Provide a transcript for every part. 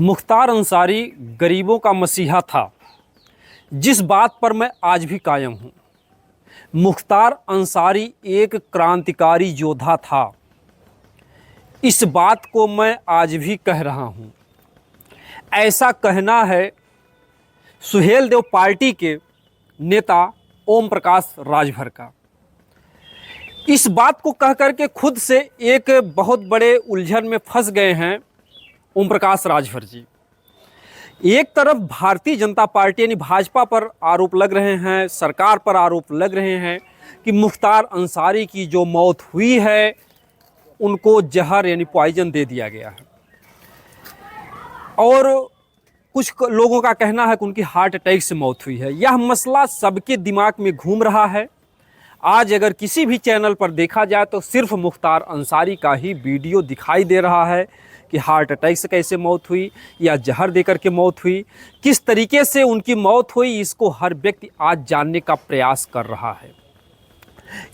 मुख्तार अंसारी गरीबों का मसीहा था, जिस बात पर मैं आज भी कायम हूँ। मुख्तार अंसारी एक क्रांतिकारी योद्धा था, इस बात को मैं आज भी कह रहा हूँ। ऐसा कहना है सुहेलदेव पार्टी के नेता ओम प्रकाश राजभर का। इस बात को कह कर के खुद से एक बहुत बड़े उलझन में फंस गए हैं ओम प्रकाश राजभर जी। एक तरफ भारतीय जनता पार्टी यानी भाजपा पर आरोप लग रहे हैं, सरकार पर आरोप लग रहे हैं कि मुख्तार अंसारी की जो मौत हुई है उनको जहर यानी पॉइजन दे दिया गया है, और कुछ लोगों का कहना है कि उनकी हार्ट अटैक से मौत हुई है। यह मसला सबके दिमाग में घूम रहा है। आज अगर किसी भी चैनल पर देखा जाए तो सिर्फ मुख्तार अंसारी का ही वीडियो दिखाई दे रहा है कि हार्ट अटैक से कैसे मौत हुई या जहर देकर के मौत हुई, किस तरीके से उनकी मौत हुई, इसको हर व्यक्ति आज जानने का प्रयास कर रहा है।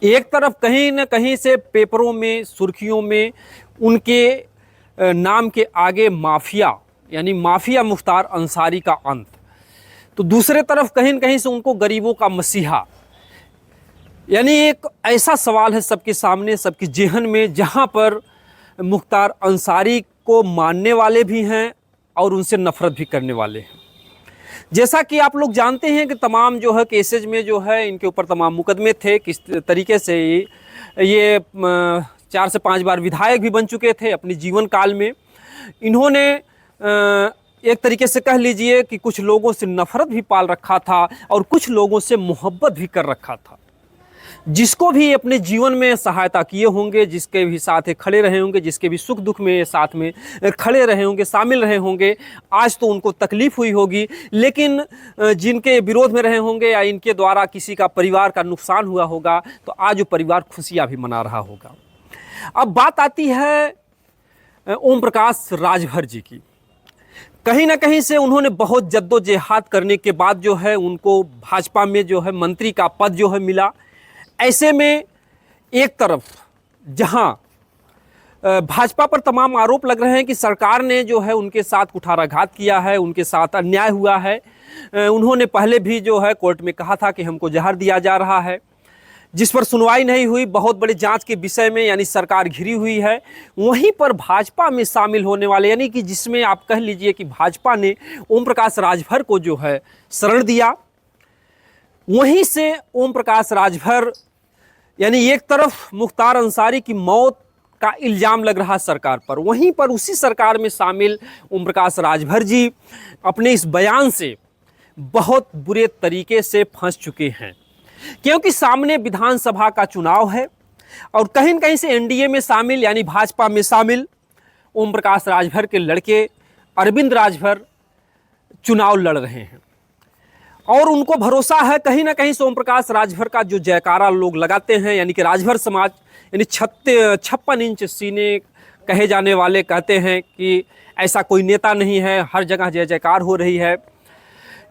एक तरफ कहीं न कहीं से पेपरों में, सुर्खियों में उनके नाम के आगे माफिया यानी माफिया मुख्तार अंसारी का अंत, तो दूसरे तरफ कहीं न कहीं से उनको गरीबों का मसीहा, यानी एक ऐसा सवाल है सबके सामने, सबके जेहन में, जहां पर मुख्तार अंसारी को मानने वाले भी हैं और उनसे नफरत भी करने वाले हैं। जैसा कि आप लोग जानते हैं कि तमाम जो है केसेज में जो है इनके ऊपर तमाम मुकदमे थे, किस तरीके से ये 4 से 5 बार विधायक भी बन चुके थे अपने जीवन काल में। इन्होंने एक तरीके से कह लीजिए कि कुछ लोगों से नफरत भी पाल रखा था और कुछ लोगों से मोहब्बत भी कर रखा था। जिसको भी अपने जीवन में सहायता किए होंगे, जिसके भी साथ खड़े रहे होंगे, जिसके भी सुख दुख में साथ में खड़े रहे होंगे, शामिल रहे होंगे, आज तो उनको तकलीफ़ हुई होगी, लेकिन जिनके विरोध में रहे होंगे या इनके द्वारा किसी का परिवार का नुकसान हुआ होगा, तो आज वो परिवार खुशियाँ भी मना रहा होगा। अब बात आती है ओम प्रकाश राजभर जी की। कहीं ना कहीं से उन्होंने बहुत जद्दोजहद करने के बाद जो है उनको भाजपा में जो है मंत्री का पद जो है मिला। ऐसे में एक तरफ जहां भाजपा पर तमाम आरोप लग रहे हैं कि सरकार ने जो है उनके साथ कुठाराघात किया है, उनके साथ अन्याय हुआ है। उन्होंने पहले भी जो है कोर्ट में कहा था कि हमको जहर दिया जा रहा है, जिस पर सुनवाई नहीं हुई। बहुत बड़े जांच के विषय में यानी सरकार घिरी हुई है। वहीं पर भाजपा में शामिल होने वाले यानी कि जिसमें आप कह लीजिए कि भाजपा ने ओम प्रकाश राजभर को जो है शरण दिया, वहीं से ओम प्रकाश राजभर यानी एक तरफ मुख्तार अंसारी की मौत का इल्ज़ाम लग रहा सरकार पर, वहीं पर उसी सरकार में शामिल ओम प्रकाश राजभर जी अपने इस बयान से बहुत बुरे तरीके से फंस चुके हैं, क्योंकि सामने विधानसभा का चुनाव है और कहीं न कहीं से एनडीए में शामिल यानी भाजपा में शामिल ओम प्रकाश राजभर के लड़के अरविंद राजभर चुनाव लड़ रहे हैं और उनको भरोसा है कहीं ना कहीं से ओम प्रकाश राजभर का जो जयकारा लोग लगाते हैं, यानी कि राजभर समाज यानी 56 इंच सीने कहे जाने वाले कहते हैं कि ऐसा कोई नेता नहीं है, हर जगह जय जयकार हो रही है,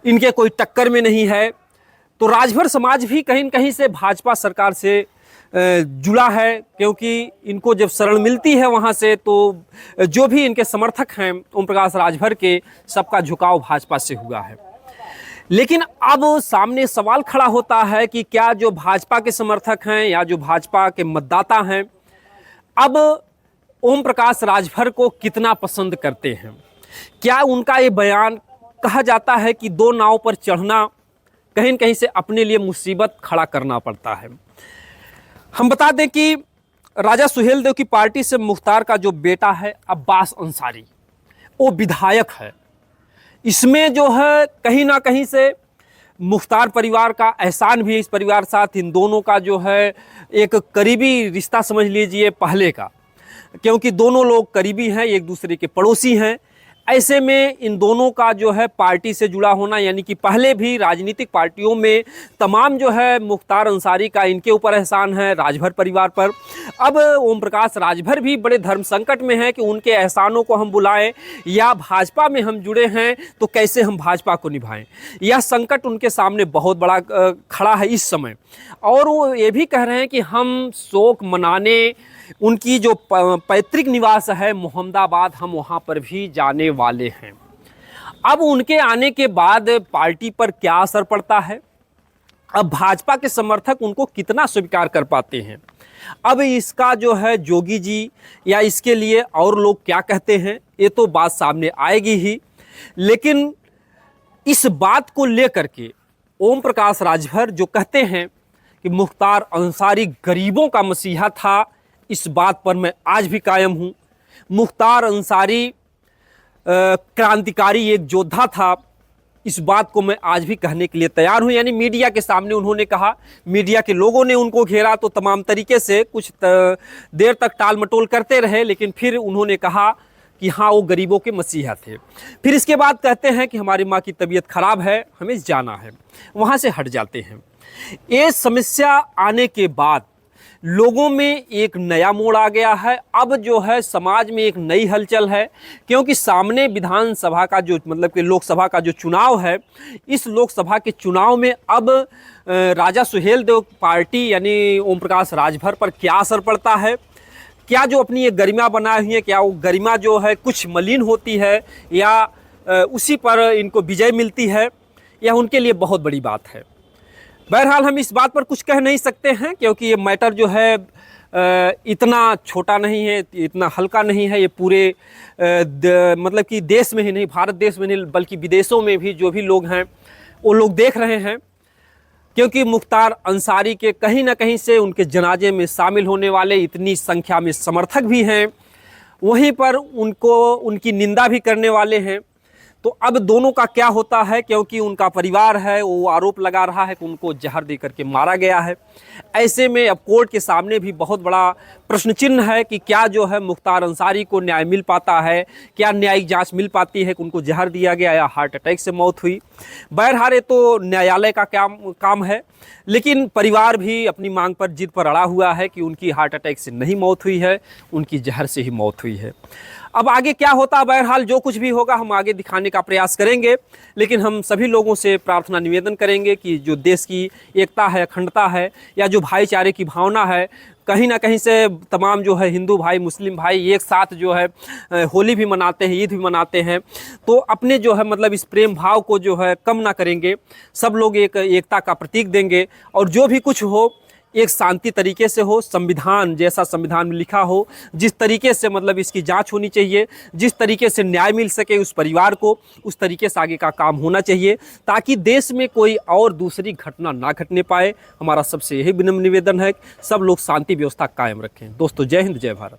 इनके कोई टक्कर में नहीं है। तो राजभर समाज भी कहीं न कहीं से भाजपा सरकार से जुड़ा है, क्योंकि इनको जब शरण मिलती है वहाँ से तो जो भी इनके समर्थक हैं ओम प्रकाश राजभर के, सबका झुकाव भाजपा से हुआ है। लेकिन अब सामने सवाल खड़ा होता है कि क्या जो भाजपा के समर्थक हैं या जो भाजपा के मतदाता हैं अब ओम प्रकाश राजभर को कितना पसंद करते हैं? क्या उनका ये बयान, कहा जाता है कि 2 नाव पर चढ़ना कहीं न कहीं से अपने लिए मुसीबत खड़ा करना पड़ता है। हम बता दें कि राजा सुहेलदेव की पार्टी से मुख्तार का जो बेटा है अब्बास अंसारी, वो विधायक है। इसमें जो है कहीं ना कहीं से मुख्तार परिवार का एहसान भी है इस परिवार साथ। इन दोनों का जो है एक करीबी रिश्ता समझ लीजिए पहले का, क्योंकि दोनों लोग करीबी हैं, एक दूसरे के पड़ोसी हैं। ऐसे में इन दोनों का जो है पार्टी से जुड़ा होना, यानी कि पहले भी राजनीतिक पार्टियों में तमाम जो है मुख्तार अंसारी का इनके ऊपर एहसान है, राजभर परिवार पर। अब ओम प्रकाश राजभर भी बड़े धर्म संकट में हैं कि उनके एहसानों को हम बुलाएं या भाजपा में हम जुड़े हैं तो कैसे हम भाजपा को निभाएं। यह संकट उनके सामने बहुत बड़ा खड़ा है इस समय, और वो ये भी कह रहे हैं कि हम शोक मनाने उनकी जो पैतृक निवास है मोहम्मदाबाद, हम वहाँ पर भी जाने वाले हैं। अब उनके आने के बाद पार्टी पर क्या असर पड़ता है, अब भाजपा के समर्थक उनको कितना स्वीकार कर पाते हैं, अब इसका जो है जोगी जी या इसके लिए और लोग क्या कहते हैं, ये तो बात सामने आएगी ही। लेकिन इस बात को लेकर के ओम प्रकाश राजभर जो कहते हैं कि मुख्तार अंसारी गरीबों का मसीहा था, इस बात पर मैं आज भी कायम हूँ। मुख्तार अंसारी क्रांतिकारी एक योद्धा था, इस बात को मैं आज भी कहने के लिए तैयार हूं। यानी मीडिया के सामने उन्होंने कहा, मीडिया के लोगों ने उनको घेरा तो तमाम तरीके से कुछ देर तक टाल मटोल करते रहे, लेकिन फिर उन्होंने कहा कि हाँ वो गरीबों के मसीहा थे। फिर इसके बाद कहते हैं कि हमारी माँ की तबीयत खराब है, हमें जाना है, वहाँ से हट जाते हैं। ये समस्या आने के बाद लोगों में एक नया मोड़ आ गया है। अब जो है समाज में एक नई हलचल है, क्योंकि सामने विधानसभा का जो मतलब कि लोकसभा का जो चुनाव है, इस लोकसभा के चुनाव में अब राजा सुहेलदेव पार्टी यानी ओम प्रकाश राजभर पर क्या असर पड़ता है, क्या जो अपनी ये गरिमा बनाई हुई है, क्या वो गरिमा जो है कुछ मलिन होती है या उसी पर इनको विजय मिलती है, यह उनके लिए बहुत बड़ी बात है। बहरहाल हम इस बात पर कुछ कह नहीं सकते हैं, क्योंकि ये मैटर जो है इतना छोटा नहीं है, इतना हल्का नहीं है। ये पूरे मतलब कि देश में ही नहीं, भारत देश में नहीं बल्कि विदेशों में भी जो भी लोग हैं वो लोग देख रहे हैं, क्योंकि मुख्तार अंसारी के कहीं ना कहीं से उनके जनाजे में शामिल होने वाले इतनी संख्या में समर्थक भी हैं, वहीं पर उनको उनकी निंदा भी करने वाले हैं। तो अब दोनों का क्या होता है, क्योंकि उनका परिवार है वो आरोप लगा रहा है कि उनको जहर दे करके मारा गया है। ऐसे में अब कोर्ट के सामने भी बहुत बड़ा प्रश्न चिन्ह है कि क्या जो है मुख्तार अंसारी को न्याय मिल पाता है, क्या न्यायिक जांच मिल पाती है कि उनको जहर दिया गया या हार्ट अटैक से मौत हुई। बहरहाल ये तो न्यायालय का काम है, लेकिन परिवार भी अपनी मांग पर जिद पर अड़ा हुआ है कि उनकी हार्ट अटैक से नहीं मौत हुई है, उनकी जहर से ही मौत हुई है। अब आगे क्या होता है, बहरहाल जो कुछ भी होगा हम आगे दिखाने का प्रयास करेंगे, लेकिन हम सभी लोगों से प्रार्थना निवेदन करेंगे कि जो देश की एकता है, अखंडता है, या जो भाईचारे की भावना है, कहीं ना कहीं से तमाम जो है हिंदू भाई मुस्लिम भाई एक साथ जो है होली भी मनाते हैं, ईद भी मनाते हैं, तो अपने जो है मतलब इस प्रेम भाव को जो है कम ना करेंगे, सब लोग एक एकता का प्रतीक देंगे, और जो भी कुछ हो एक शांति तरीके से हो, संविधान जैसा संविधान में लिखा हो, जिस तरीके से मतलब इसकी जांच होनी चाहिए, जिस तरीके से न्याय मिल सके उस परिवार को, उस तरीके से आगे का काम होना चाहिए, ताकि देश में कोई और दूसरी घटना ना घटने पाए। हमारा सबसे यही विनम्र निवेदन है कि सब लोग शांति व्यवस्था कायम रखें। दोस्तों, जय हिंद, जय भारत।